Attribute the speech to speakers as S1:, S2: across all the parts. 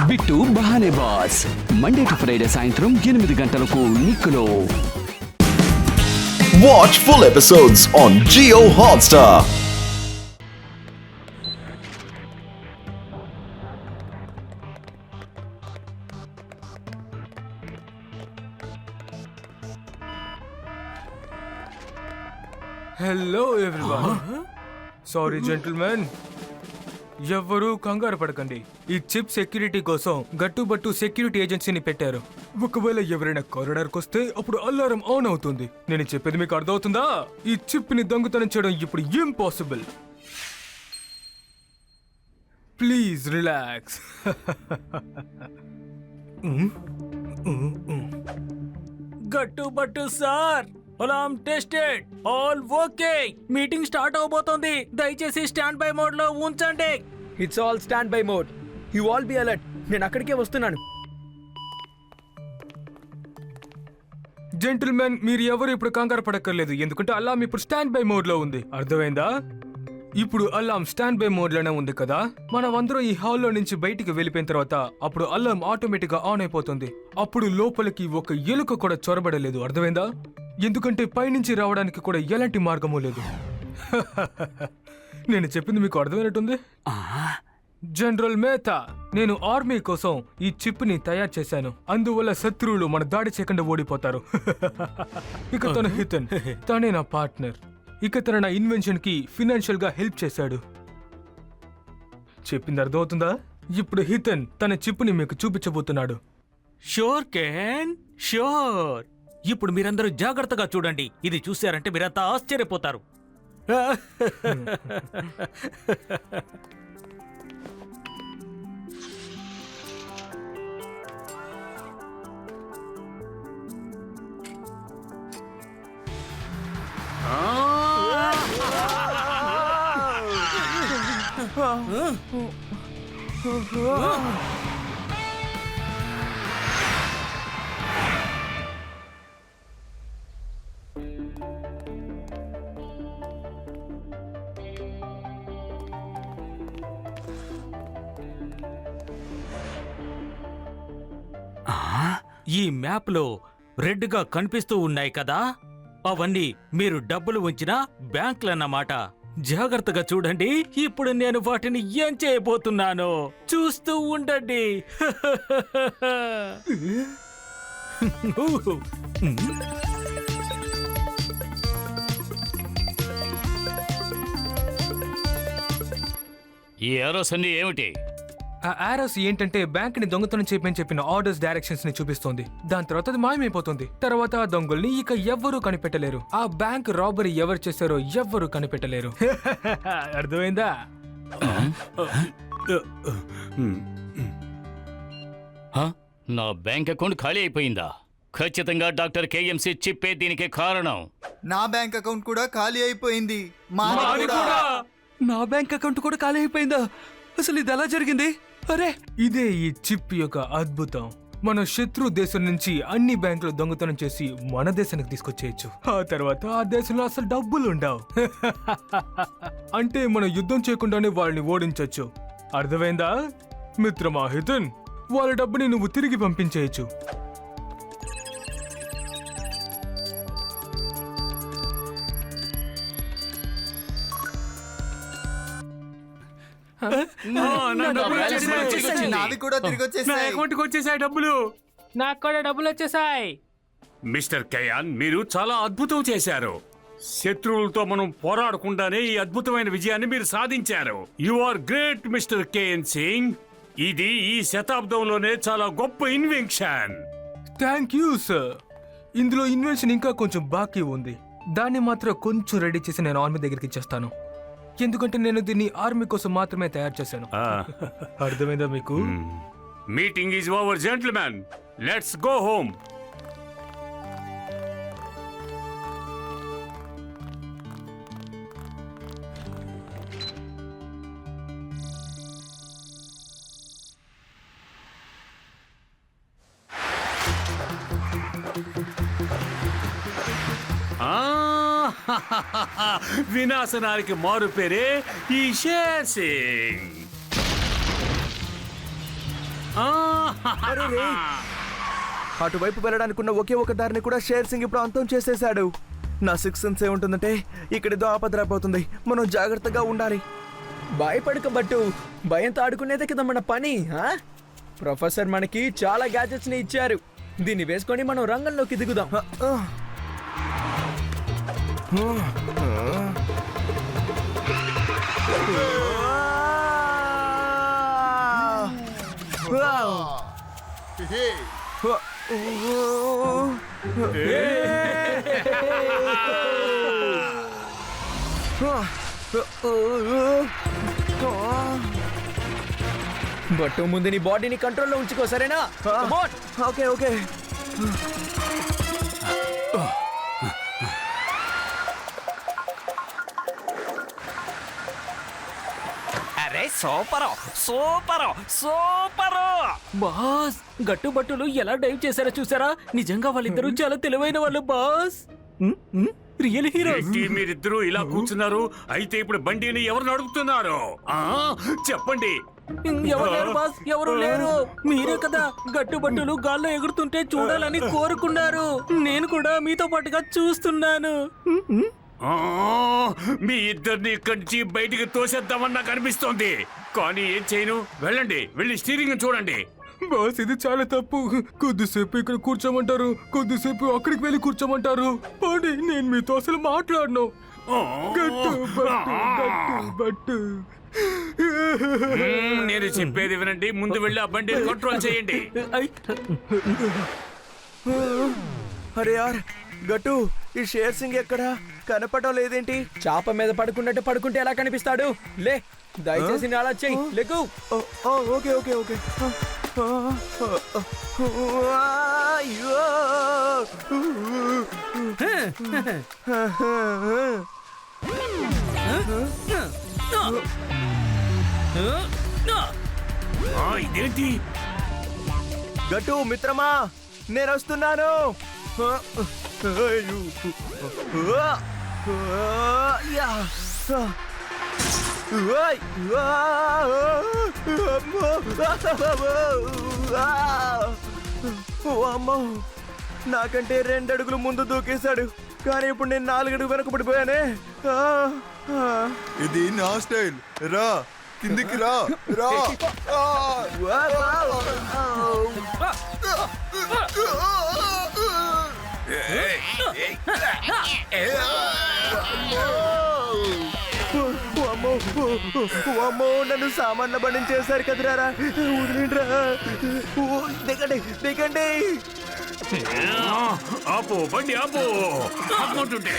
S1: Bit Bahane boss Monday to Friday సాయంత్రం 8 గంటలకు నిక్కులో.
S2: Watch full episodes on Jio Hotstar.
S3: Hello everyone. Sorry gentlemen, ఎవ్వరూ కంగారు పడకండి. ఈ చిప్ సెక్యూరిటీ కోసం గట్టుబట్టు సెక్యూరిటీ ఏజెన్సీని పెట్టారు. ఒకవేళ ఎవరైనా కారిడార్కి వస్తే అప్పుడు అలారం ఆన్ అవుతుంది. నేను చెప్పేది మీకు అర్థమవుతుందా? ఈ చిప్ ని దొంగతనం చేయడం ఇప్పుడు impossible. Please relax.
S4: Gattubattu sir, alarm tested, all okay. Meeting start అవబోతోంది. దయచేసి స్టాండ్ బై మోడ్ లో ఉంచండి.
S5: It's all standby mode. You all be alert. నేను అక్కడికే వస్తున్నాను.
S3: జెంటిల్మెన్, మీరు ఎవరు ఇప్పుడు కంగారు పడక్కర్లేదు, ఎందుకంటే అలారం ఇప్పుడు స్టాండ్ బై మోడ్ లో ఉంది. అర్థమైందా? ఇప్పుడు అలారం స్టాండ్ బై మోడ్ లోనే ఉంది కదా. మనం అందరూ ఈ హాల్లో నుంచి బయటికి వెళ్ళిపోయిన తర్వాత అప్పుడు అలారం ఆటోమేటిక్ గా ఆన్ అయిపోతుంది. అప్పుడు లోపలికి ఒక ఎలుక కూడా చొరబడలేదు. అర్థమైందా? ఎందుకంటే పైనుంచి రావడానికి కూడా ఎలాంటి మార్గమూ లేదు. నేను చెప్పింది మీకు అర్థమైనట్టుంది. జనరల్ మేతా, నేను ఆర్మీ కోసం ఈ చిప్ ని తయారు చేశాను. అందువల్ల శత్రువులు మన దాడి చేయకుండా ఓడిపోతారు. ఇక తన హితన్, తనే నా పార్ట్నర్. ఇక తన నా ఇన్వెన్షన్ కి ఫినాన్షియల్ గా హెల్ప్ చేశాడు. చెప్పింది అర్థమవుతుందా? ఇప్పుడు హితన్ తన చిప్ ని మీకు చూపించబోతున్నాడు.
S4: Sure can, sure. ఇప్పుడు మీరందరూ జాగ్రత్తగా చూడండి. ఇది చూశారంటే మీరంతా ఆశ్చర్యపోతారు. ఈ మ్యాప్ లో రెడ్ గా కనిపిస్తూ ఉన్నాయి కదా, అవన్నీ మీరు డబ్బులు ఉంచిన బ్యాంకులన్నమాట. జాగ్రత్తగా చూడండి. ఇప్పుడు నేను వాటిని ఏం చేయబోతున్నానో చూస్తూ ఉండండి.
S6: ఈ ఏరోస్ అన్ని ఏమిటి?
S3: ఆ ఆరోస్ ఏంటంటే బ్యాంక్ ని దొంగతనం చేయమని చెప్పిన ఆర్డర్స్ డైరెక్షన్స్ ని చూపిస్తోంది. దాని తర్వాత అది మాయమైపోతుంది. తర్వాత ఆ దొంగల్ని ఇక ఎవ్వరూ కనిపెట్టలేరు. ఆ బ్యాంక్ రాబరీ ఎవరు చేశారో ఎవ్వరూ కనిపెట్టలేరు. అర్థమైందా?
S6: నా బ్యాంక్ అకౌంట్ ఖాళీ అయిపోయిందా? ఖచ్చితంగా డాక్టర్ కేఎంసీ చిప్పే దీనికి కారణం.
S7: నా బ్యాంక్ అకౌంట్ కూడా ఖాళీ అయిపోయింది.
S5: నా బ్యాంక్ అకౌంట్ కూడా ఖాళీ అయిపోయిందా? అసలు ఇది ఎలా జరిగింది? అరే,
S3: ఇదే ఈ చిప్ యొక్క అద్భుతం. మన శత్రు దేశం నుంచి అన్ని బ్యాంకులు దొంగతనం చేసి మన దేశానికి తీసుకొచ్చేయచ్చు. ఆ తర్వాత ఆ దేశంలో అసలు డబ్బులు ఉండవు. అంటే మనం యుద్ధం చేయకుండానే వాళ్ళని ఓడించొచ్చు. అర్థమైందా మిత్రమా హితన్? వాళ్ళ డబ్బుని నువ్వు తిరిగి పంపించేయచ్చు.
S7: నావి కూడా తిరిగి వచ్చేసాయి.
S3: డబ్బులు నాకు కూడా డబ్బులు వచ్చేసాయి.
S8: మిస్టర్ కయాన్, మీరు చాలా అద్భుతం చేశారు. శత్రువులతో మనం పోరాడకుండానే ఈ అద్భుతమైన విజయాన్ని మీరు సాధించారు. You are great mister KN Singh. ఇది ఈ శతాబ్దంలోనే చాలా గొప్ప ఇన్వెన్షన్.
S3: Thank you sir. ఇందులో ఇన్వెన్షన్ ఇంకా కొంచెం బాకీ ఉంది. దాన్ని మాత్రం కొంచెం రెడీ చేసి నేను ఆర్మీ దగ్గరికి ఇచ్చేస్తాను. ఎందుకంటే నేను దీన్ని ఆర్మీ కోసం మాత్రమే తయారు చేశాను. అర్థమైందా మీకు?
S8: Meeting is over gentlemen. Let's go home. వినాశనానికి మారు పేరే ఈ షేర్ సింగ్.
S9: అటువైపు వెళ్ళడానికి ఉన్న ఒకే ఒక దారిని కూడా షేర్ సింగ్ ఇప్పుడు అంతం చేసేశాడు. నా సిక్స్ సెన్స్ ఏముంటుందంటే ఇక్కడేదో ఆపదరాపోతుంది, మనం జాగ్రత్తగా ఉండాలి.
S5: భయపడక బట్టు, భయంతో ఆడుకునేదే కదా మన పని. ప్రొఫెసర్ మనకి చాలా గ్యాజెట్స్ ని ఇచ్చారు, దీన్ని వేసుకొని మనం రంగంలోకి దిగుదాం. బట్టు ముందు నీ బాడీని కంట్రోల్లో ఉంచుకో, సరేనా?
S9: Okay okay.
S4: అరే సూపరు సూపరు సూపరు బాస్. గట్టుబట్టులు ఎలా డైవ్ చేశారో చూసారా? నిజంగా వాళ్ళిద్దరూ చాలా తెలివైన వాళ్ళు బాస్. Real hero.
S8: ఏంటి మీరిద్దరూ ఇలా కూర్చున్నారు? అయితే ఇప్పుడు బండిని ఎవరు నడుపుతున్నారు? చెప్పండి.
S4: ఎవరు లేరు బాస్, ఎవరు లేరు. మీరే కదా గట్టుబట్టులు గాల్లో ఎగురుతుంటే చూడాలని కోరుకున్నారు. నేను కూడా మీతో పాటుగా చూస్తున్నాను.
S8: మీ ఇద్దరిని ఇక్కడి నుంచి బయటికి తోసేద్దామని నాకు అనిపిస్తోంది, కానీ ఏం చేయను. వెళ్ళండి, వెళ్ళి స్టీరింగ్ చూడండి.
S3: బాస్ ఇది చాలా తప్పు. కొద్దిసేపు ఇక్కడ కూర్చోమంటారు, కొద్దిసేపు అక్కడికి వెళ్ళి కూర్చోమంటారు. పోనీ, నేను మీతో అసలు మాట్లాడను. గట్టు బట్టు గట్టు బట్టు.
S8: నేను చెప్పేది వినండి, ముందు వెళ్ళి ఆ బండిని కంట్రోల్ చేయండి.
S9: అరే యార్ గట్టు, ఈ షేర్ సింగ్ ఎక్కడా కనపడడం లేదేంటి?
S5: చాప మీద పడుకున్నట్టు పడుకుంటే ఎలా కనిపిస్తాడు? లే, దయచేసి అలా చెయ్యి, లేకు.
S9: Okay okay okay.
S8: ఇదేంటి?
S9: గట్టు మిత్రమా, నేను వస్తున్నాను. అమ్మో, నాకంటే 2 అడుగులు ముందు దూకేశాడు, కానీ ఇప్పుడు నేను 4 అడుగు వెనక పడిపోయానే.
S7: ఇది నా స్టైల్. రా కిందికి రా. రా.
S9: అమ్మో, నన్ను సామాన్ల బండి చేశారు కదరా. వదిలేండ్రా. దిగండి దిగండి.
S8: ఆపు బండి, ఆపు. ఆపుకుంటుంటే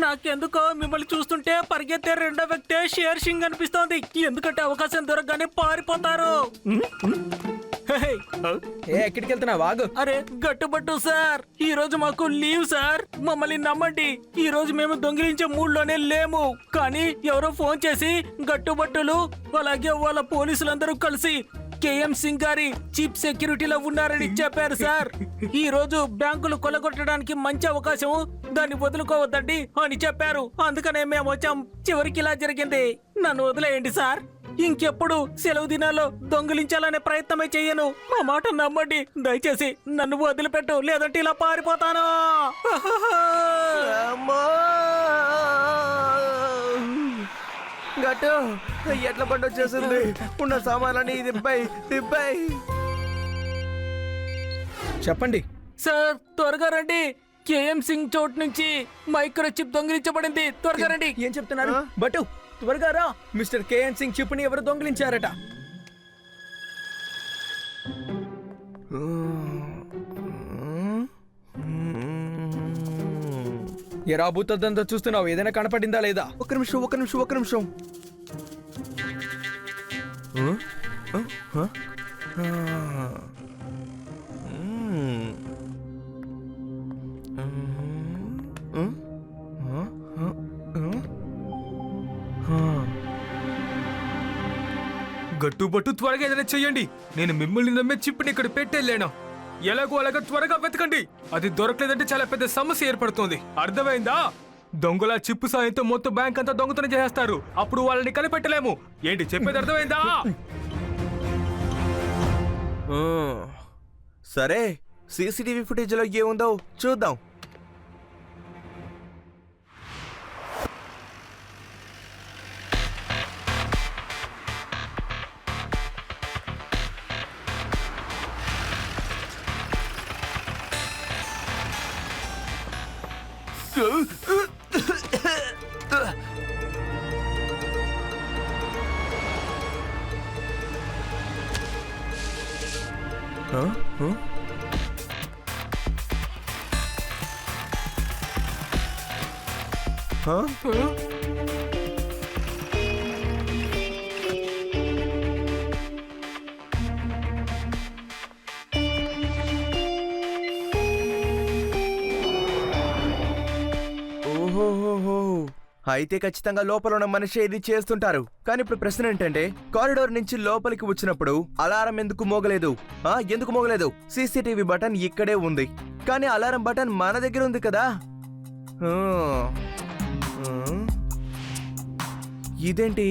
S4: నాకెందుకో మిమ్మల్ని చూస్తుంటే పరిగెత్తే రెండో వ్యక్తే షేర్ సింగ్ అనిపిస్తోంది. ఎందుకంటే అవకాశం దొరకగానే పారిపోతారు.
S5: ఎక్కడికి వెళ్తున్నా? వాగు.
S4: అరే గట్టుబట్టు సార్, ఈ రోజు మాకు లీవ్ సార్. మమ్మల్ని నమ్మండి, ఈ రోజు మేము దొంగిలించే మూడ్లోనే లేము. కానీ ఎవరో ఫోన్ చేసి గట్టుబట్టులు అలాగే వాళ్ళ పోలీసులందరూ కలిసి కేఎం సింగ్ గారి చీఫ్ సెక్యూరిటీలో ఉన్నారని చెప్పారు సార్. ఈ రోజు బ్యాంకులు కొలగొట్టడానికి మంచి అవకాశం, దాన్ని వదులుకోవద్దండి అని చెప్పారు. అందుకనే మేము వచ్చాం. చివరికి ఇలా జరిగింది. నన్ను వదిలేయండి సార్. ఇంకెప్పుడు సెలవు దినాల్లో దొంగిలించాలనే ప్రయత్నమే చెయ్యను. మా మాట నమ్మండి దయచేసి. నన్ను వదిలిపెట్టు, లేదంటే ఇలా పారిపోతాను.
S9: గట్టు, ఎట్ల బండి వచ్చేసింది. ఉన్న సామాన్లని దిబ్బాయి.
S5: చెప్పండి
S4: సార్, త్వరగా రండి. కేఎం సింగ్ చోటు నుంచి మైక్రో చిప్ దొంగిలించబడింది. త్వరగా రండి.
S5: ఏం చెప్తున్నారు? బట్టు త్వరగా రా. మిస్టర్ కేఎన్ సింగ్ చిప్ ని ఎవరు దొంగిలించారట? ఎరా బుద్ధంతా చూస్తున్నావు, ఏదైనా కనపడిందా లేదా?
S9: ఒక్క నిమిషం.
S3: గట్టుబట్టు త్వరగా ఏదైనా చెయ్యండి. నేను మిమ్మల్ని నమ్మే చిప్పుని ఇక్కడ పెట్టేళ్ళాను. ఎలాగో అలాగా త్వరగా వెతకండి. అది దొరకలేదంటే చాలా పెద్ద సమస్య ఏర్పడుతుంది. అర్థమైందా? దొంగల చిప్పు సాయంతో మొత్తం బ్యాంక్ అంతా దొంగతనం చేసేస్తారు. అప్పుడు వాళ్ళని కనిపెట్టలేము. ఏంటి చెప్పేది? అర్థమైందా?
S9: సరే సీసీటీవీ ఫుటేజ్లో ఏముందో చూద్దాం. ఓహోహోహో, అయితే ఖచ్చితంగా లోపల ఉన్న మనిషి ఇది చేస్తుంటారు. కానీ ఇప్పుడు ప్రశ్న ఏంటంటే, కారిడోర్ నుంచి లోపలికి వచ్చినప్పుడు అలారం ఎందుకు మోగలేదు? ఎందుకు మోగలేదు? సీసీటీవీ బటన్ ఇక్కడే ఉంది, కానీ అలారం బటన్ మన దగ్గర ఉంది కదా. ఇదేంటి?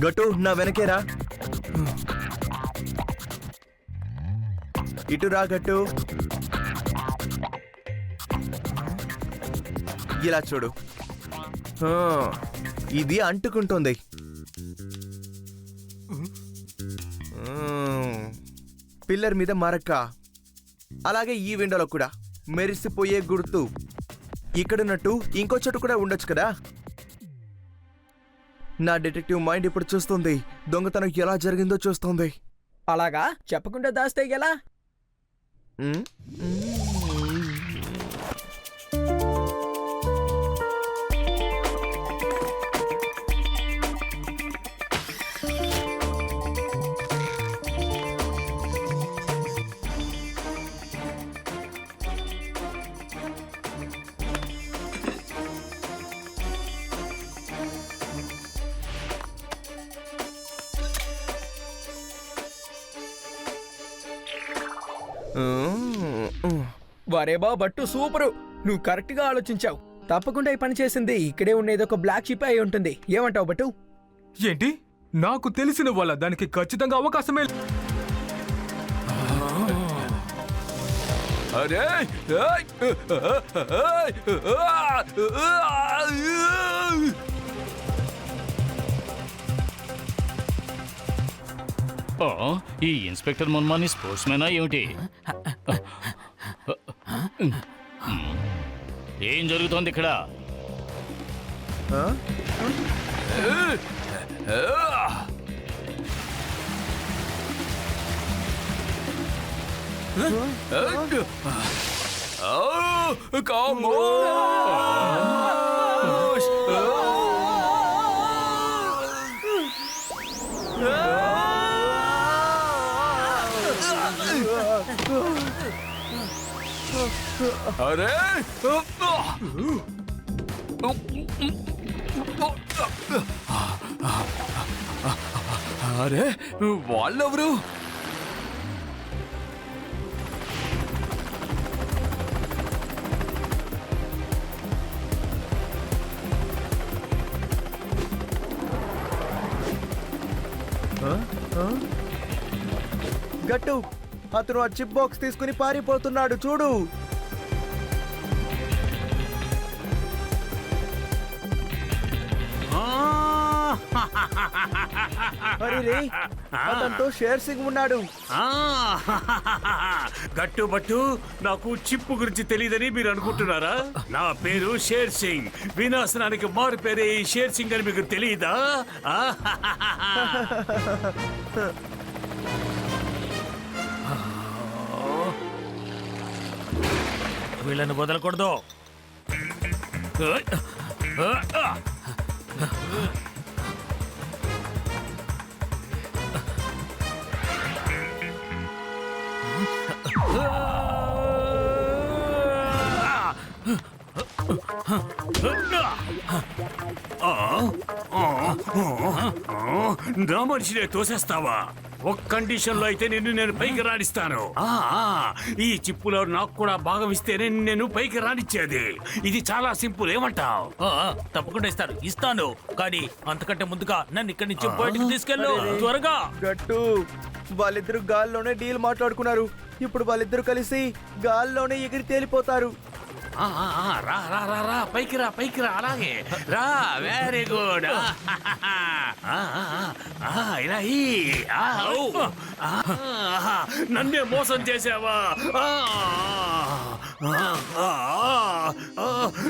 S9: గట్టు నా వెనకేరా. ఇటు రా గట్టు. ఇలా చూడు, ఇది అంటుకుంటుంది. పిల్లర్ మీద మరక, అలాగే ఈ విండోలో కూడా మెరిసిపోయే గుర్తు. ఇక్కడున్నట్టు ఇంకో చోటు కూడా ఉండొచ్చు కదా. నా డిటెక్టివ్ మైండ్ ఇప్పుడు చూస్తుంది, దొంగతనం ఎలా జరిగిందో చూస్తుంది.
S5: అలాగా చెప్పకుండా దాస్తే ఎలా? వరేబా బట్టు సూపరు, నువ్వు కరెక్ట్ గా ఆలోచించావు. తప్పకుండా ఈ పని చేసింది ఇక్కడే ఉండేది ఒక బ్లాక్ షిప్ అయి ఉంటుంది. ఏమంటావు బట్టు?
S3: ఏంటి? నాకు తెలిసిన వాళ్ళ దానికి ఖచ్చితంగా అవకాశమే. అరే
S6: ఈ ఇన్స్పెక్టర్ మున్మాని స్పోర్ట్స్ మేనా ఏమిటి? ఏం జరుగుతోంది ఇక్కడ?
S3: అరే అరే వాళ్ళెవరు?
S9: గట్టు, అతను ఆ చిప్ బాక్స్ తీసుకుని పారిపోతున్నాడు చూడు. అరే, అతనితో షేర్ సింగ్ ఉన్నాడు.
S8: గట్టుబట్టు, నాకు చిప్పు గురించి తెలియదని మీరు అనుకుంటున్నారా? నా పేరు షేర్ సింగ్. వినాశనానికి మారు పేరే ఈ షేర్ సింగ్ అని మీకు తెలియదా?
S4: వీళ్ళని వదలకూడదు.
S8: నా మనిషినే తోసేస్తావా? ఒక కండిషన్ లో అయితే నేను పైకి రాణిస్తాను. ఈ చిప్పులో నాకు కూడా భాగం ఇస్తేనే నేను పైకి రానిచ్చేది. ఇది చాలా సింపుల్, ఏమంటావు?
S4: తప్పకుండా ఇస్తాను, కానీ అంతకంటే ముందుగా నన్ను ఇక్కడి నుంచి బయటికి తీసుకెళ్ళు త్వరగా.
S9: గట్టు, వాళ్ళిద్దరు గాల్లోనే డీల్ మాట్లాడుకున్నారు. ఇప్పుడు వాళ్ళిద్దరు కలిసి గాల్లోనే ఎగిరి తేలిపోతారు.
S8: రా రా రా రా, పైకి రా, అలాగే రా. Very good. ఇలా నన్నే మోసం చేసావా?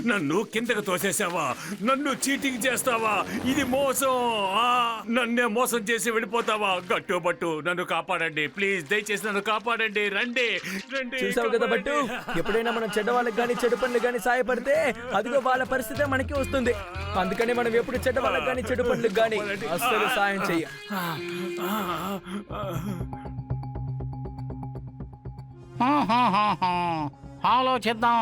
S8: నన్ను కిందకు తోసేసావా? నన్ను చీటింగ్ చేస్తావా? ఇది మోసం. నన్నే మోసం చేసి వెళ్ళిపోతావా? గట్టుబట్టు, నన్ను కాపాడండి ప్లీజ్, దయచేసి నన్ను కాపాడండి. రండి రండి.
S5: చూసావు కదా బట్టు, ఎప్పుడైనా మనం చెడ్డ వాళ్ళకి కానీ చెడు పనులు కానీ సాయపడితే అదిగో వాళ్ళ పరిస్థితే మనకి వస్తుంది. అందుకని మనం ఎప్పుడు చెడ్డ వాళ్ళకి కానీ చెడు పనులకు కానీ అస్సలు సాయం చెయ్య.
S6: ఆలోచిద్దాం.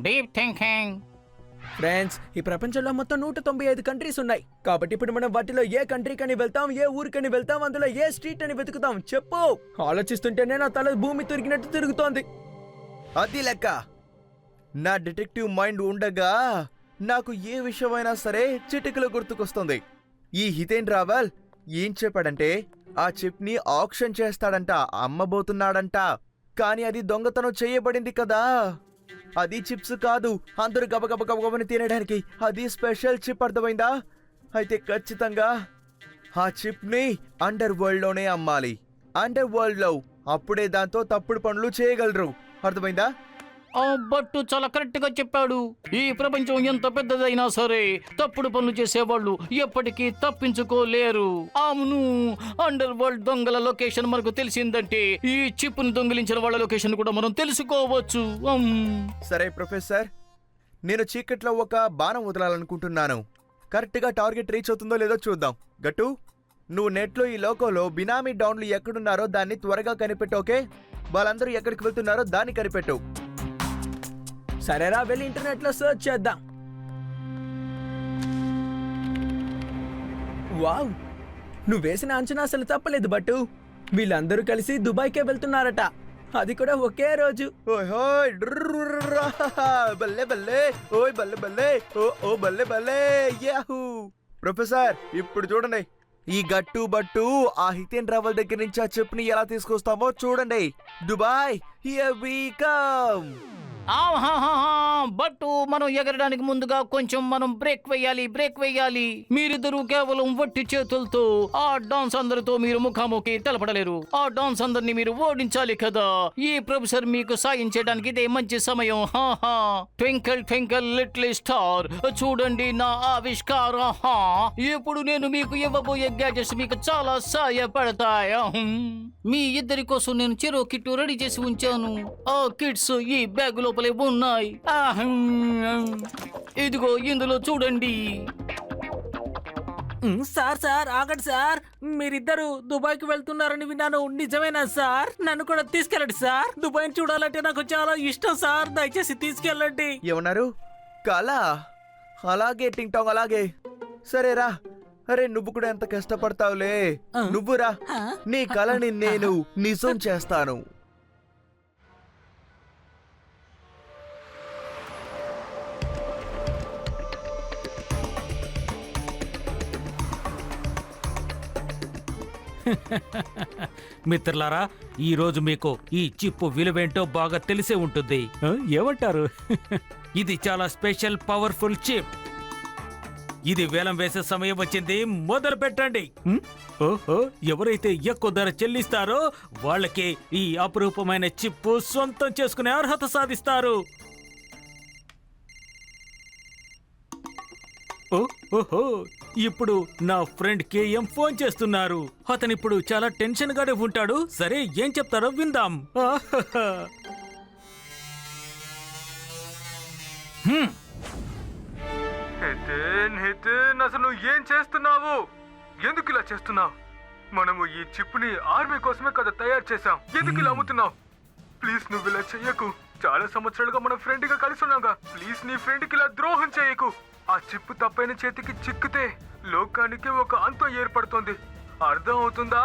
S6: Deep thinking.
S5: ఫ్రెండ్స్, ఈ ప్రపంచంలో మొత్తం 195 కంట్రీస్ ఉన్నాయి. కాబట్టి ఇప్పుడు మనం వాటిలో ఏ కంట్రీకని వెళ్తాం, ఏ ఊరికని వెళ్తాం, అందులో ఏ స్ట్రీట్ అని వెతుకుతాం చెప్పు. ఆలోచిస్తుంటేనే నా తల భూమి తిరిగినట్టు తిరుగుతోంది.
S9: అది లెక్క. నా డిటెక్టివ్ మైండ్ ఉండగా నాకు ఏ విషయమైనా సరే చిటికలో గుర్తుకొస్తుంది. ఈ హితేన్ రావల్ ఏం చెప్పాడంటే ఆ చిప్ ని ఆక్షన్ చేస్తాడంట, అమ్మబోతున్నాడంట. కానీ అది దొంగతనం చేయబడింది కదా. అది చిప్స్ కాదు, అందరూ గబగబని తినడానికి. అది స్పెషల్ చిప్, అర్థమైందా? అయితే ఖచ్చితంగా ఆ చిప్ ని అండర్ వరల్డ్ లోనే అమ్మాలి. అండర్ వరల్డ్ లో అప్పుడే దాంతో తప్పుడు పనులు చేయగలరు, అర్థమైందా?
S6: బట్టు చాలా కరెక్ట్ గా చెప్పాడు. ఈ ప్రపంచం ఎంత పెద్దదైనా సరే తప్పుడు పనులు చేసేవాళ్ళు ఎప్పటికీ తప్పించుకోలేరు. అవును, అండర్ వరల్డ్ దొంగల లొకేషన్ మనకు తెలిసిందంటే ఈ చిప్ ను దొంగిలించిన వాళ్ళ లొకేషన్ కూడా మనం తెలుసుకోవచ్చు.
S9: సరే ప్రొఫెసర్, నేను చీకట్లో ఒక బాణం వదలాలనుకుంటున్నాను. కరెక్ట్ గా టార్గెట్ రీచ్ అవుతుందో లేదో చూద్దాం. గట్టు, నువ్వు నెట్లో ఈ లోకంలో బినామీ డౌన్లు ఎక్కడున్నారో దాన్ని త్వరగా కనిపెట్టు. ఓకే, వాళ్ళందరూ ఎక్కడికి వెళ్తున్నారో దాన్ని కనిపెట్టు.
S5: సరేరా, వెళ్ళి ఇంటర్నెట్ లో సర్చ్ చేద్దాం. వావ్, నువ్వు వేసిన అంచనా అసలు తప్పలేదు బట్టు. వీళ్ళందరూ కలిసి దుబాయ్కే వెళ్తున్నారట, అది కూడా ఒకే రోజు.
S9: ఓయ్ బల్లే బల్లే, ఓయ్ బల్లే బల్లే, ఓ బల్లే బల్లే, యాహూ. ప్రొఫెసర్, ఇప్పుడు చూడండి, ఈ గట్టు బట్టు ఆ హితేన్ రావల్ దగ్గర నుంచి ఆ చెప్పుని ఎలా తీసుకొస్తామో చూడండి. Dubai, here we come.
S6: But, మనం ఎగరడానికి ముందుగా కొంచెం మనం బ్రేక్ వేయాలి. మీరిద్దరూ కేవలం వట్టి చేతులతో ఆ డాన్స్ అందరితో మీరు ముఖాముఖి తెలపడలేరు. ఆ డాన్స్ అందరినీ మీరు ఓడించాలి కదా. ఈ ప్రొఫెసర్ మీకు సాయం చేయడానికి ఇదే మంచి సమయం. ట్వింకిల్ ట్వింకిల్ లిటిల్ స్టార్, చూడండి నా ఆవిష్కారం. ఇప్పుడు నేను మీకు ఇవ్వబోయే గ్యాజెట్స్ మీకు చాలా సాయపడతాయి. మీ ఇద్దరి కోసం నేను చెరో కిట్టు రెడీ చేసి ఉంచాను. ఆ కిట్స్ ఈ బ్యాగ్ లోపలే ఉన్నాయి. ఇదిగో ఇందులో చూడండి.
S4: సార్ ఆగండి సార్, మీరిద్దరు దుబాయ్కి వెళ్తున్నారని విన్నాను. నిజమేనా సార్? నన్ను కూడా తీసుకెళ్ళండి సార్. దుబాయ్ చూడాలంటే నాకు చాలా ఇష్టం సార్, దయచేసి తీసుకెళ్ళండి.
S9: ఏమన్నారు? కళ? అలాగే టింగ్ టాంగ్, అలాగే. సరేరా. అరే, నువ్వు కూడా ఎంత కష్టపడతావులే. నువ్వురా, నీ కళని నేను నిజం చేస్తాను.
S4: మిత్రులారా, ఈ రోజు మీకు ఈ చిప్పు విలువేంటో బాగా తెలిసే ఉంటుంది. ఏమంటారు? ఇది చాలా స్పెషల్ పవర్ఫుల్ చిప్. ఇది వేలం వేసే సమయం వచ్చింది, మొదలు పెట్టండి. ఓహో, ఎవరైతే ఎక్కువ ధర చెల్లిస్తారో వాళ్ళకి ఈ అపురూపమైన చిప్పు సొంతం చేసుకునే అర్హత సాధిస్తారు. ఓహో, ఇప్పుడు నా ఫ్రెండ్ కేఎం ఫోన్ చేస్తున్నారు. అతనిప్పుడు చాలా టెన్షన్ గానే ఉంటాడు. సరే, ఏం చెప్తారో విందాం.
S3: హితేన్, అసలు నువ్వు ఏం చేస్తున్నావు? ఎందుకు ఇలా చేస్తున్నావు? మనము ఈ చిప్ ని ఆర్మీ కోసమే కదా తయారు చేసాం. ఎందుకు ఇలా అమ్ముతున్నావు? ప్లీజ్ నువ్వు ఇలా చెయ్యకు. చాలా సంవత్సరాలుగా మన ఫ్రెండ్ గా కలిసి ఉన్నాగా. ప్లీజ్ నీ ఫ్రెండ్ కి ఇలా ద్రోహం చేయకు. ఆ చిప్పు తప్పైన చేతికి చిక్కితే లోకానికి ఒక అంతం ఏర్పడుతుంది. అర్థం అవుతుందా?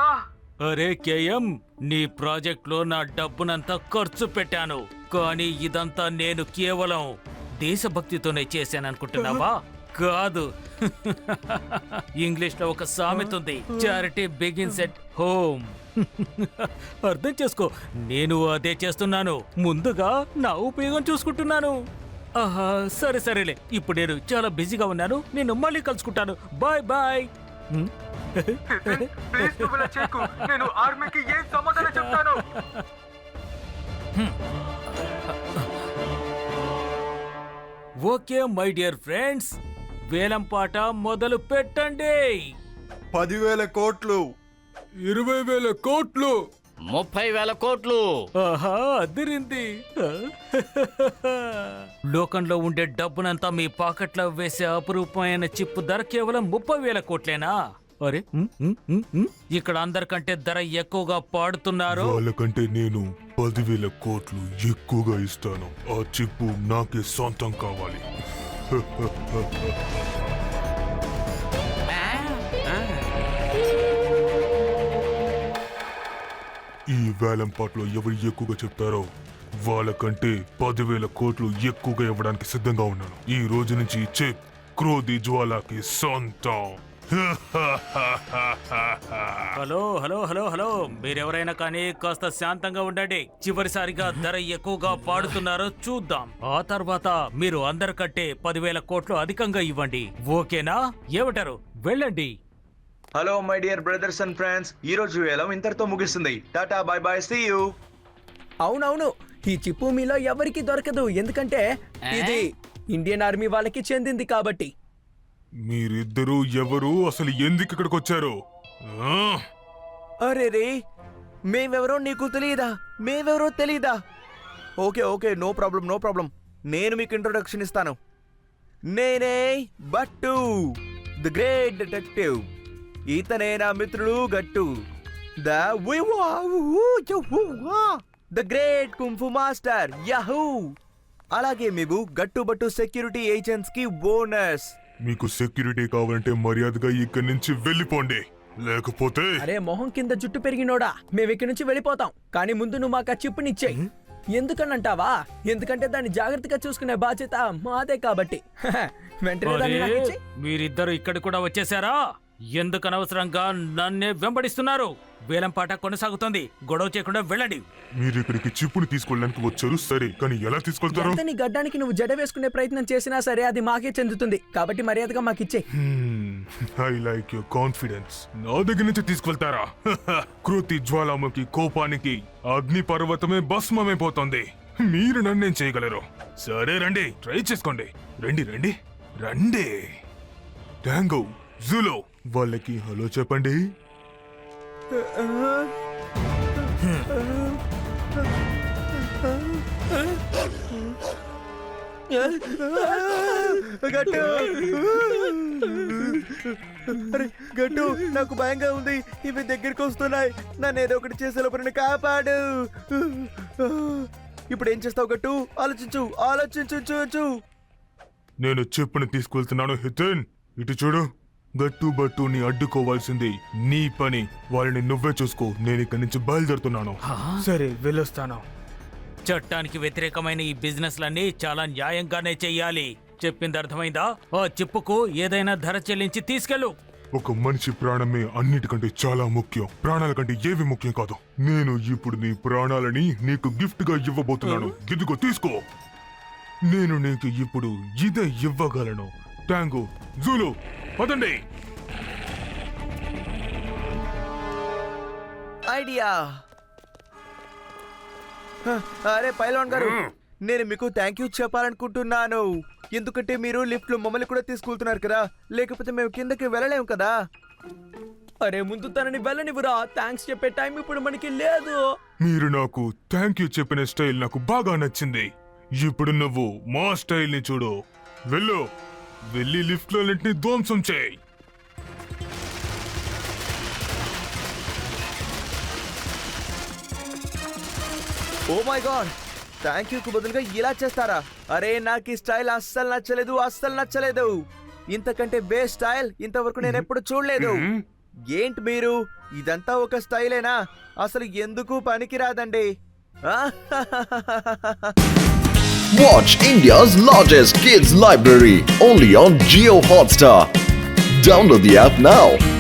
S4: అరే కేఎం, నీ ప్రాజెక్ట్ లో నా డబ్బునంతా ఖర్చు పెట్టాను, కానీ ఇదంతా నేను కేవలం దేశభక్తితోనే చేశాననుకుంటున్నావా? కాదు. ఇంగ్లీష్ లో ఒక సామెత ఉంది, చారిటీ బిగిన్స్ ఎట్ హోమ్. అర్థం చేసుకో, నేను అదే చేస్తున్నాను. ముందుగా నా ఉపయోగం చూసుకుంటున్నాను. ఆహా, సరేలే, ఇప్పుడు నేను చాలా బిజీగా ఉన్నాను. నేను మళ్ళీ కలుసుకుంటాను. Bye bye.
S3: ప్లీజ్ నువ్వు ఇలా చేయకు. నేను ఆర్మీకి ఏం సమాధానం చెప్తాను?
S4: ఓకే మై డియర్ ఫ్రెండ్స్, వేలం పాట మొదలు పెట్టండి.
S7: 10,000 కోట్లు.
S3: 20,000 కోట్లు.
S6: 30,000 కోట్లు.
S4: ఆహా, అదిరింది. లోకంలో ఉండే డబ్బునంతా మీ పాకెట్లో వేసే అపురూపమైన చిప్పు ధర కేవలం 30,000 కోట్లేనా? అరే, ఇక్కడ అందరికంటే ధర ఎక్కువగా పాడుతున్నారు.
S10: వాళ్ళకంటే నేను 10,000 కోట్లు ఎక్కువగా ఇస్తాను. ఆ చిప్పు నాకే సొంతం కావాలి. ఈ వేలం పాటలో ఎవరు ఎక్కువగా చెప్తారో వాళ్ళకంటే 10,000 కోట్లు ఎక్కువగా ఇవ్వడానికి సిద్ధంగా ఉన్నాను. ఈ రోజు నుంచి చిప్ క్రోధి జ్వాలకి సొంతం.
S4: హలో హలో హలో హలో, మీరెవరైనా కానీ కాస్త శాంతంగా ఉండండి. చివరిసారిగా ధర ఎక్కువగా పాడుతున్నారో చూద్దాం. ఆ తర్వాత మీరు అందరికంటే 10,000 కోట్లు అధికంగా ఇవ్వండి. ఓకేనా? ఏమంటారు? వెళ్ళండి.
S9: Hello my dear brothers and friends, ఈ రోజు వేలం ఇంతటితో ముగిస్తుంది. Tata bye bye, see you.
S5: అవునవును, ఈ చిప్పు మీలో ఎవరికి దొరకదు, ఎందుకంటే ఇది ఇండియన్ ఆర్మీ వాళ్ళకి చెందింది కాబట్టి.
S10: మీరిద్దరూ ఎవరు? అసలు ఎందుకు ఇక్కడికి వచ్చారు?
S9: అరే రే, మేమెవరో నీకు తెలియదా? మేమెవరో తెలీదా? Okay, no problem. నేను మీకు ఇంట్రొడక్షన్ ఇస్తాను. నేనే బట్టు, ది గ్రేట్ డిటెక్టివ్. ఈతనే నా మిత్రుడు Gattu, the great kung fu master yahoo. అలాగే మీకు గట్టు బట్టు సెక్యూరిటీ ఏజెంట్స్ కి బోనస్.
S10: మీకు సెక్యూరిటీ కావాలంటే మర్యాదగా ఇక్కడి నుంచి వెళ్ళిపోండి, లేకపోతే...
S5: అరే మొహం కింద జుట్టు పెరిగినోడా, మేము ఇక్కడి నుంచి వెళ్ళిపోతాం, కానీ ముందు నువ్వు మాకు ఆ చిప్పునిచ్చేయి. ఎందుకనంటావా? ఎందుకంటే దాన్ని జాగ్రత్తగా చూసుకునే బాధ్యత మాదే కాబట్టి. వెంటనే దాన్ని నాకు
S4: అరే,
S5: ఇచ్చేయ్.
S4: మీరిద్దరు ఇక్కడ కూడా వచ్చేసారా? ఎందుకు అనవసరంగా నన్నే వెంబడిస్తున్నారు? వేలం పాట కొనసాగుతోంది, గొడవ చేయకుండా వెళ్ళండి.
S10: మీరు ఇక్కడికి చిప్పుని తీసుకెళ్ళడానికి వచ్చారు, సరే, కానీ ఎలా తీసుకెళ్తారు?
S5: ఎంత నీ గడ్డానికి నువ్వు జడ వేసుకునే ప్రయత్నం చేసినా సరే అది మాకే చెందుతుంది, కాబట్టి మర్యాదగా మాకు ఇచ్చే.
S10: I like your confidence. నా దగ్గర నుంచి తీసుకెళ్తారా? కృతి జ్వాలాముఖి కోపానికి అగ్ని పర్వతమే భస్మమైపోతుంది. మీరు నన్నేం చేయగలరు? సరే రండి, ట్రై చేసుకోండి. రండి. ట్యాంగో, జూలో, వాళ్ళకి హలో చెప్పండి.
S9: గట్టు, నాకు భయంగా ఉంది. ఇవి దగ్గరికి వస్తున్నాయి. నన్ను ఏదో ఒకటి చేసే లోపల కాపాడు. ఇప్పుడు ఏం చేస్తావు గట్టు? ఆలోచించు.
S10: నేను చెప్పుని తీసుకెళ్తున్నాను. హితన్, ఇటు చూడు. గట్టు బట్టుని అడ్డుకోవాల్సింది నీ పని. వాళ్ళని నువ్వే చూసుకో. నేను ఇక్కడి నుంచి బయలుదేరుతున్నాను.
S3: సరే, వెళ్ళొస్తాను.
S4: చట్టానికి వ్యతిరేకమైన ఈ బిజినెస్లన్నీ చాలా న్యాయంగానే చెయ్యాలి. చెప్పింది అర్థమైందా? ఆ చిప్పుకు ఏదైనా ధర చెల్లించి తీసుకెళ్ళు.
S10: ఒక మనిషి ప్రాణమే అన్నిటికంటే చాలా ముఖ్యం. ప్రాణాల కంటే ఏవి ముఖ్యం కాదు. నేను ఇప్పుడు నీ ప్రాణాలని నీకు గిఫ్ట్ గా ఇవ్వబోతున్నాను. ఇదిగో తీసుకో. నేను నీకు ఇప్పుడు ఇదే ఇవ్వగలను. ట్యాంగో, జూలు, పదండి.
S9: ఐడియా. అరే పైల్వాన్ గారు, నేను మీకు థ్యాంక్ యూ చెప్పాలనుకుంటున్నాను. ఎందుకంటే మీరు లిఫ్ట్ లో మమ్మల్ని కూడా తీసుకెళ్తున్నారు కదా, లేకపోతే మేము కిందకి వెళ్ళలేము కదా.
S5: అరే ముందు తనని వెళ్ళనివ్వరా, థ్యాంక్స్ చెప్పే టైం ఇప్పుడు మనకి లేదు.
S10: మీరు నాకు థ్యాంక్ యూ చెప్పిన స్టైల్ నాకు బాగా నచ్చింది. ఇప్పుడు నువ్వు మా స్టైల్ ని చూడు. వెళ్ళి లిఫ్ట్ లో ధ్వంసం చేయి.
S9: Oh my God, thank you go బదులుగా ఇలా చేస్తారా? అరే నాకు ఈ స్టైల్ అస్సలు నచ్చలేదు. ఇంతకంటే బేస్ట్ స్టైల్ ఇంతవరకు నేను ఎప్పుడు చూడలేదు. ఏంటి మీరు ఇదంతా ఒక స్టైలేనా? అసలు ఎందుకు పనికిరాదండి.
S2: Watch India's largest kids library only on Jio Hotstar. Download the app now.